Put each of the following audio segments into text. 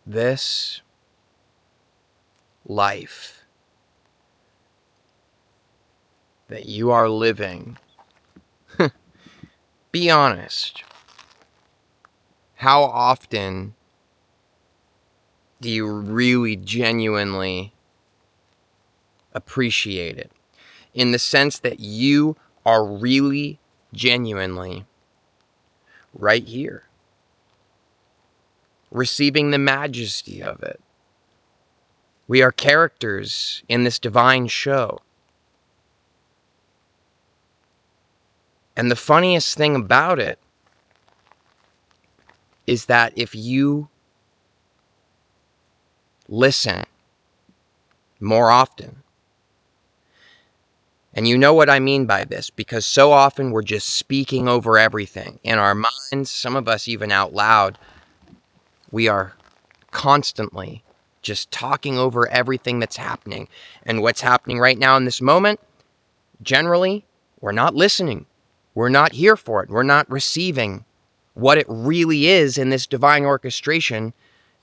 this life that you are living, be honest. How often do you really genuinely appreciate it? In the sense that you are really genuinely right here, receiving the majesty of it. We are characters in this divine show. And the funniest thing about it is that if you listen more often, and you know what I mean by this, because so often we're just speaking over everything. In our minds, some of us even out loud, we are constantly just talking over everything that's happening. And what's happening right now in this moment, generally, we're not listening. We're not here for it. We're not receiving what it really is in this divine orchestration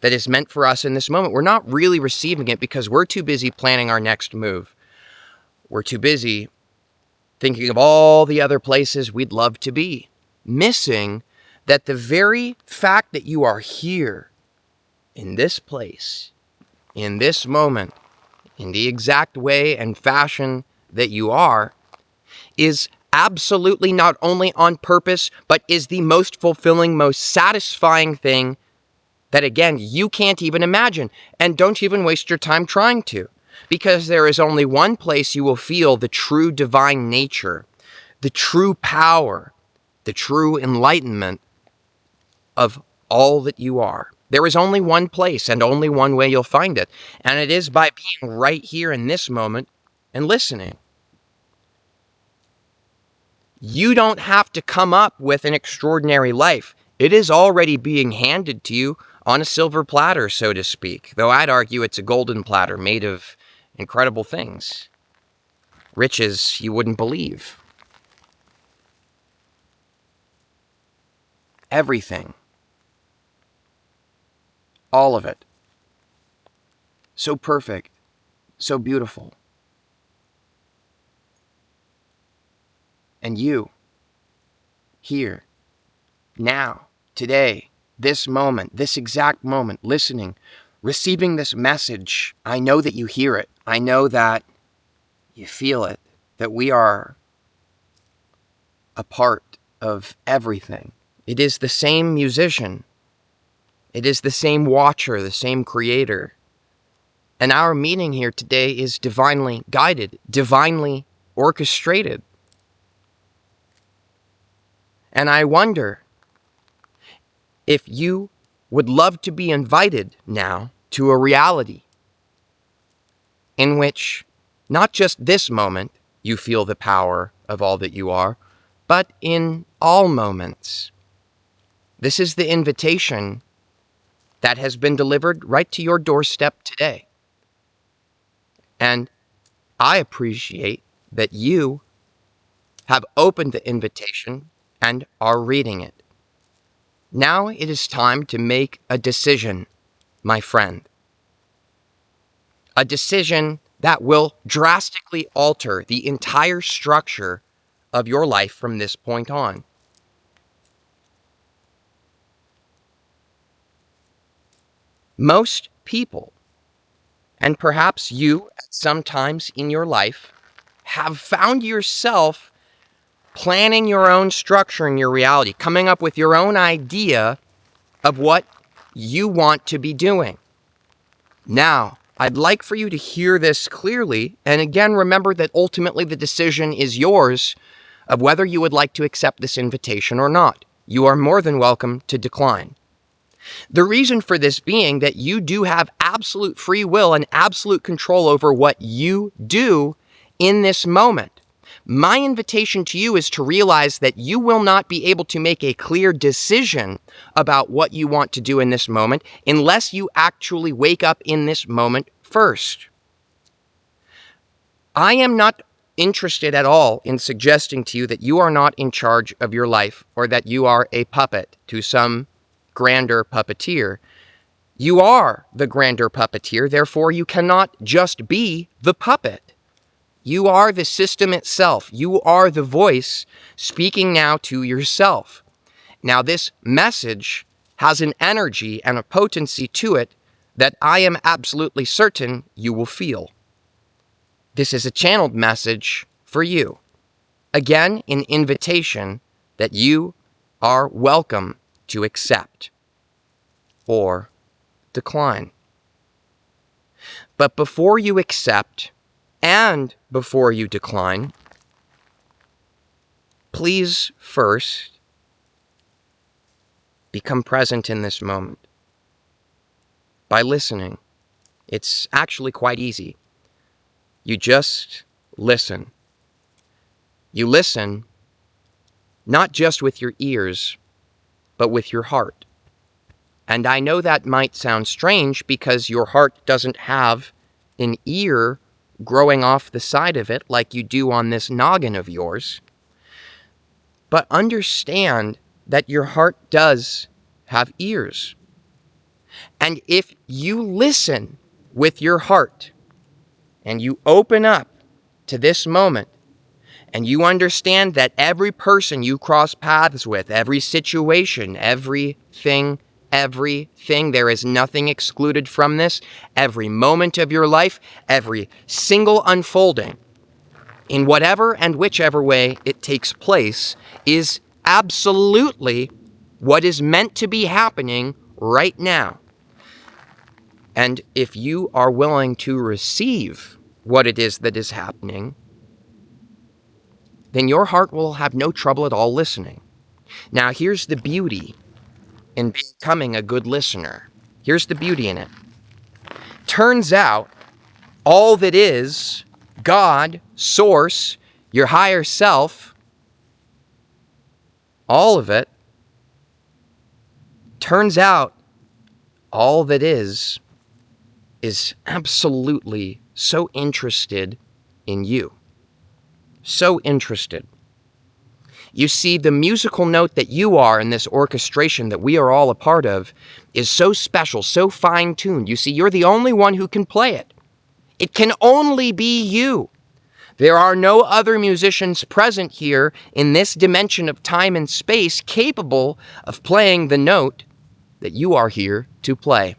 that is meant for us in this moment. We're not really receiving it because we're too busy planning our next move. We're too busy thinking of all the other places we'd love to be, missing that the very fact that you are here in this place, in this moment, in the exact way and fashion that you are, is absolutely not only on purpose, but is the most fulfilling, most satisfying thing that, again, you can't even imagine. And don't even waste your time trying to, because there is only one place you will feel the true divine nature, the true power, the true enlightenment of all that you are. There is only one place and only one way you'll find it, and it is by being right here in this moment and listening. You don't have to come up with an extraordinary life. It is already being handed to you on a silver platter, so to speak, though I'd argue it's a golden platter made of incredible things, riches you wouldn't believe. Everything. All of it. So perfect. So beautiful. And you, here, now, today, this moment, this exact moment, listening, receiving this message, I know that you hear it. I know that you feel it, that we are a part of everything. It is the same musician. It is the same watcher, the same creator. And our meeting here today is divinely guided, divinely orchestrated. And I wonder if you would love to be invited now to a reality in which not just this moment you feel the power of all that you are, but in all moments. This is the invitation that has been delivered right to your doorstep today. And I appreciate that you have opened the invitation and are reading it. Now it is time to make a decision, my friend. A decision that will drastically alter the entire structure of your life from this point on. Most people, and perhaps you at some times in your life, have found yourself planning your own structure in your reality, coming up with your own idea of what you want to be doing. Now, I'd like for you to hear this clearly, and again, remember that ultimately the decision is yours of whether you would like to accept this invitation or not. You are more than welcome to decline. The reason for this being that you do have absolute free will and absolute control over what you do in this moment. My invitation to you is to realize that you will not be able to make a clear decision about what you want to do in this moment unless you actually wake up in this moment first. I am not interested at all in suggesting to you that you are not in charge of your life or that you are a puppet to some grander puppeteer. You are the grander puppeteer, therefore you cannot just be the puppet. You are the system itself. You are the voice speaking now to yourself. Now, this message has an energy and a potency to it that I am absolutely certain you will feel. This is a channeled message for you. Again, an invitation that you are welcome to accept or decline. But before you accept and before you decline, please first become present in this moment by listening. It's actually quite easy. You just listen. You listen not just with your ears, but with your heart. And I know that might sound strange because your heart doesn't have an ear growing off the side of it like you do on this noggin of yours. But understand that your heart does have ears. And if you listen with your heart and you open up to this moment and you understand that every person you cross paths with, every situation, everything, there is nothing excluded from this, every moment of your life, every single unfolding, in whatever and whichever way it takes place, is absolutely what is meant to be happening right now. And if you are willing to receive what it is that is happening, then your heart will have no trouble at all listening. Now, here's the beauty in becoming a good listener. Here's the beauty in it. Turns out, all that is, God, Source, your higher self, all of it, turns out all that is absolutely so interested in you. So interested. You see, the musical note that you are in this orchestration that we are all a part of is so special, so fine-tuned. You see, you're the only one who can play it. It can only be you. There are no other musicians present here in this dimension of time and space capable of playing the note that you are here to play.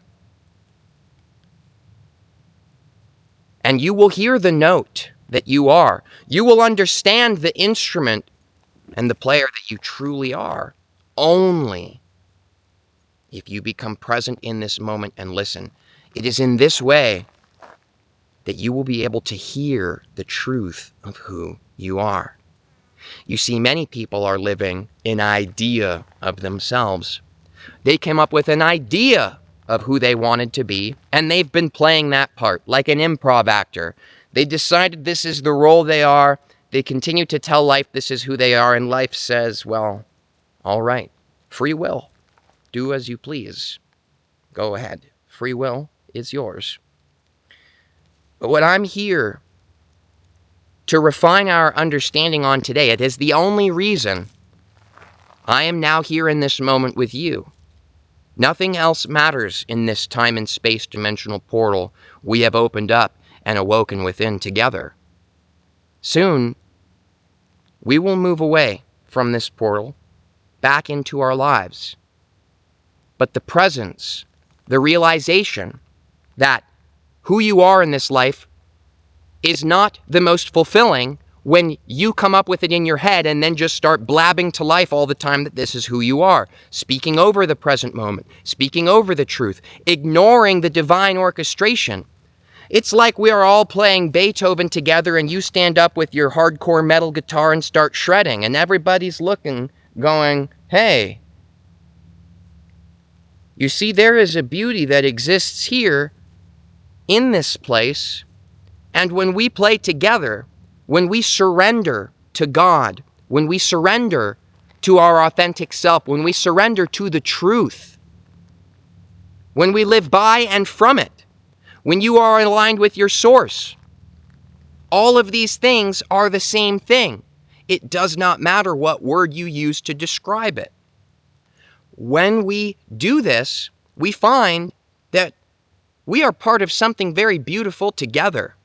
And you will hear the note that you are. You will understand the instrument and the player that you truly are only if you become present in this moment and listen. It is in this way that you will be able to hear the truth of who you are. You see, many people are living an idea of themselves. They came up with an idea of who they wanted to be, and they've been playing that part like an improv actor. They decided this is the role they are. They continue to tell life this is who they are, and life says, well, all right, free will. Do as you please. Go ahead. Free will is yours. But what I'm here to refine our understanding on today, it is the only reason I am now here in this moment with you. Nothing else matters in this time and space dimensional portal we have opened up and awoken within together. Soon, we will move away from this portal back into our lives. But the presence, the realization that who you are in this life is not the most fulfilling when you come up with it in your head and then just start blabbing to life all the time that this is who you are, speaking over the present moment, speaking over the truth, ignoring the divine orchestration. It's like we are all playing Beethoven together and you stand up with your hardcore metal guitar and start shredding, and everybody's looking, going, hey. You see, there is a beauty that exists here in this place, and when we play together, when we surrender to God, when we surrender to our authentic self, when we surrender to the truth, when we live by and from it, when you are aligned with your source, all of these things are the same thing. It does not matter what word you use to describe it. When we do this, we find that we are part of something very beautiful together.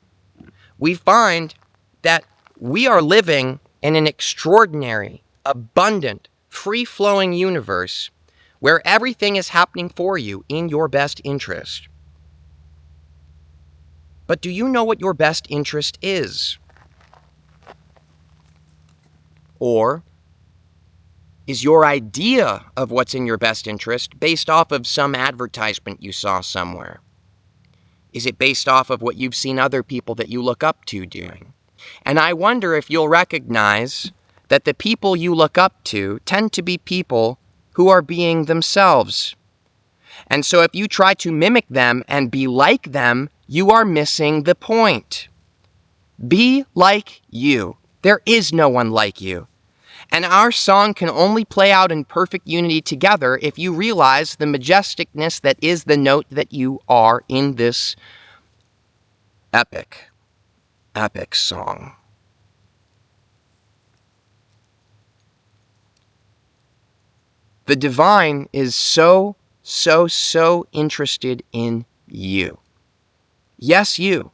We find that we are living in an extraordinary, abundant, free-flowing universe where everything is happening for you in your best interest. But do you know what your best interest is? Or is your idea of what's in your best interest based off of some advertisement you saw somewhere? Is it based off of what you've seen other people that you look up to doing? And I wonder if you'll recognize that the people you look up to tend to be people who are being themselves. And so if you try to mimic them and be like them, you are missing the point. Be like you. There is no one like you. And our song can only play out in perfect unity together if you realize the majesticness that is the note that you are in this epic song. The divine is so interested in you. Yes, you.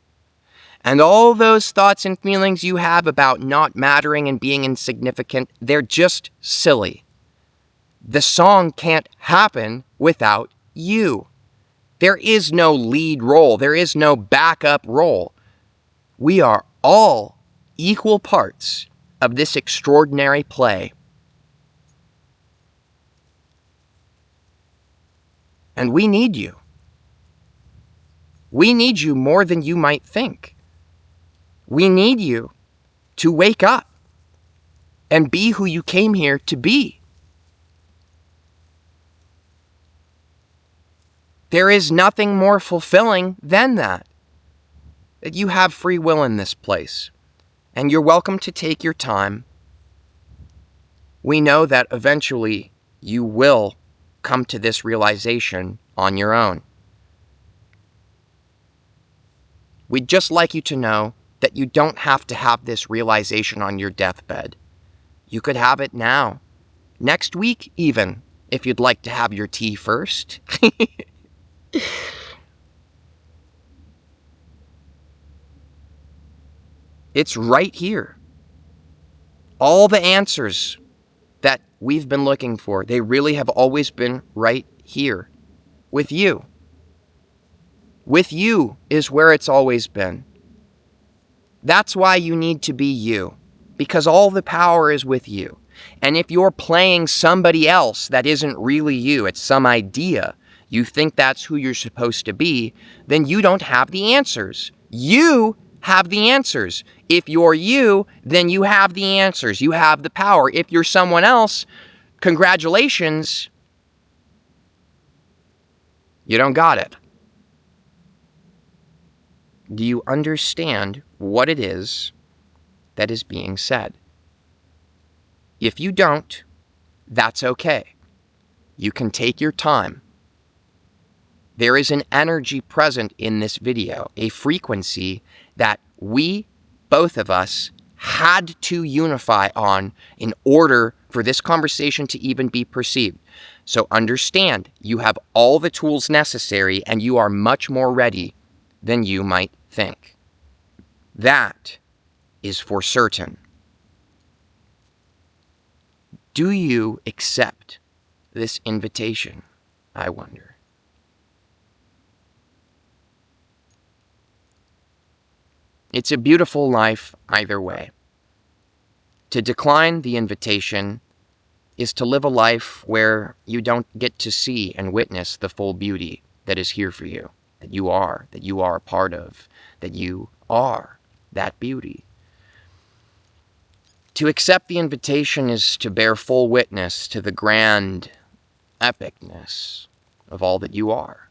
And all those thoughts and feelings you have about not mattering and being insignificant, they're just silly. The song can't happen without you. There is no lead role. There is no backup role. We are all equal parts of this extraordinary play. And we need you. We need you more than you might think. We need you to wake up and be who you came here to be. There is nothing more fulfilling than that. That you have free will in this place. And you're welcome to take your time. We know that eventually you will come to this realization on your own. We'd just like you to know that you don't have to have this realization on your deathbed. You could have it now. Next week, even, if you'd like to have your tea first. It's right here. All the answers that we've been looking for, they really have always been right here. With you. With you is where it's always been. That's why you need to be you. Because all the power is with you. And if you're playing somebody else that isn't really you, it's some idea, you think that's who you're supposed to be, then you don't have the answers. You have the answers. If you're you, then you have the answers. You have the power. If you're someone else, congratulations, you don't got it. Do you understand what it is that is being said? If you don't, that's okay. You can take your time. There is an energy present in this video, a frequency that we, both of us, had to unify on in order for this conversation to even be perceived. So understand, you have all the tools necessary and you are much more ready than you might think. That is for certain. Do you accept this invitation, I wonder? It's a beautiful life either way. To decline the invitation is to live a life where you don't get to see and witness the full beauty that is here for you, that you are a part of, that you are that beauty. To accept the invitation is to bear full witness to the grand epicness of all that you are.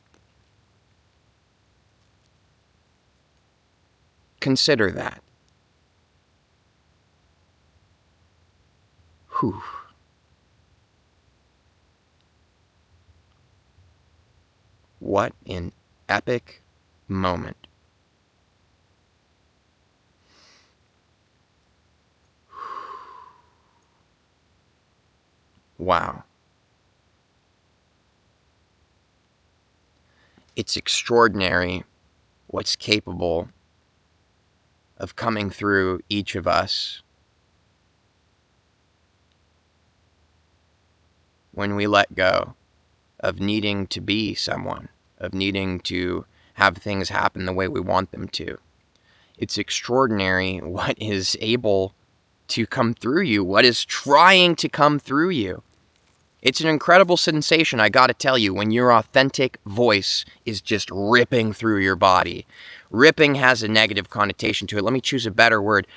Consider that. Whew. What an epic moment. Wow. It's extraordinary what's capable of coming through each of us when we let go of needing to be someone, of needing to have things happen the way we want them to. It's extraordinary what is able to come through you, what is trying to come through you. It's an incredible sensation, I gotta tell you, when your authentic voice is just ripping through your body. Ripping has a negative connotation to it. Let me choose a better word.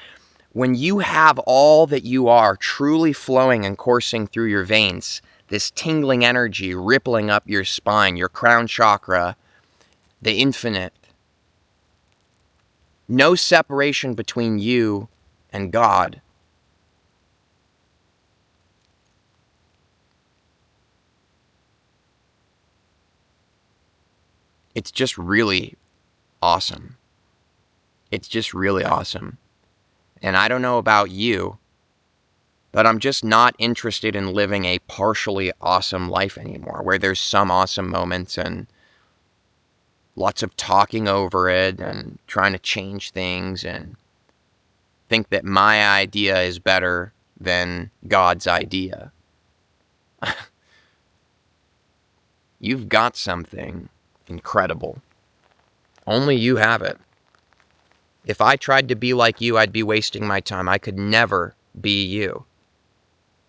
When you have all that you are truly flowing and coursing through your veins, this tingling energy rippling up your spine, your crown chakra, the infinite. No separation between you and God. It's just really awesome. It's just really awesome. And I don't know about you, but I'm just not interested in living a partially awesome life anymore, where there's some awesome moments and lots of talking over it and trying to change things and think that my idea is better than God's idea. You've got something incredible. Only you have it. If I tried to be like you, I'd be wasting my time. I could never be you.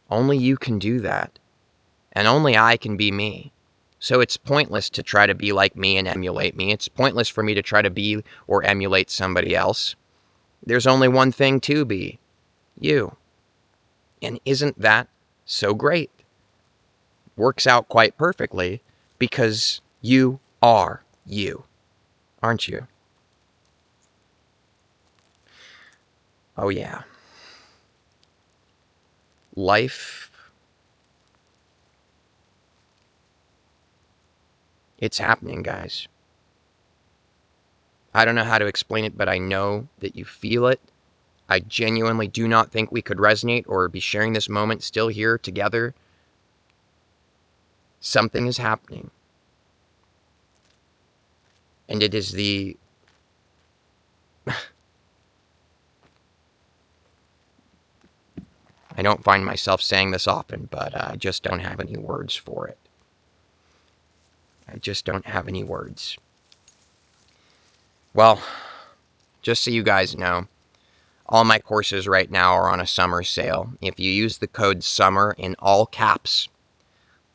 Only you can do that. And only I can be me. So it's pointless to try to be like me and emulate me. It's pointless for me to try to be or emulate somebody else. There's only one thing to be. You. And isn't that so great? Works out quite perfectly because you are you, aren't you? Oh yeah. Life, it's happening, guys. I don't know how to explain it, but I know that you feel it. I genuinely do not think we could resonate or be sharing this moment still here together. Something is happening. And it is the... I don't find myself saying this often, but I just don't have any words for it. I just don't have any words. Well, just so you guys know, all my courses right now are on a summer sale. If you use the code SUMMER in all caps,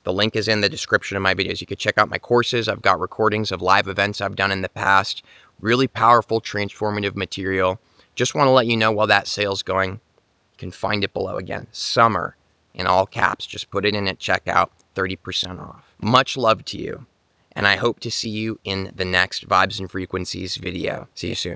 the link is in the description of my videos. You can check out my courses. I've got recordings of live events I've done in the past. Really powerful, transformative material. Just want to let you know while that sale's going, you can find it below again. SUMMER in all caps. Just put it in at checkout, 30% off. Much love to you, and I hope to see you in the next Vibes and Frequencies video. See you soon.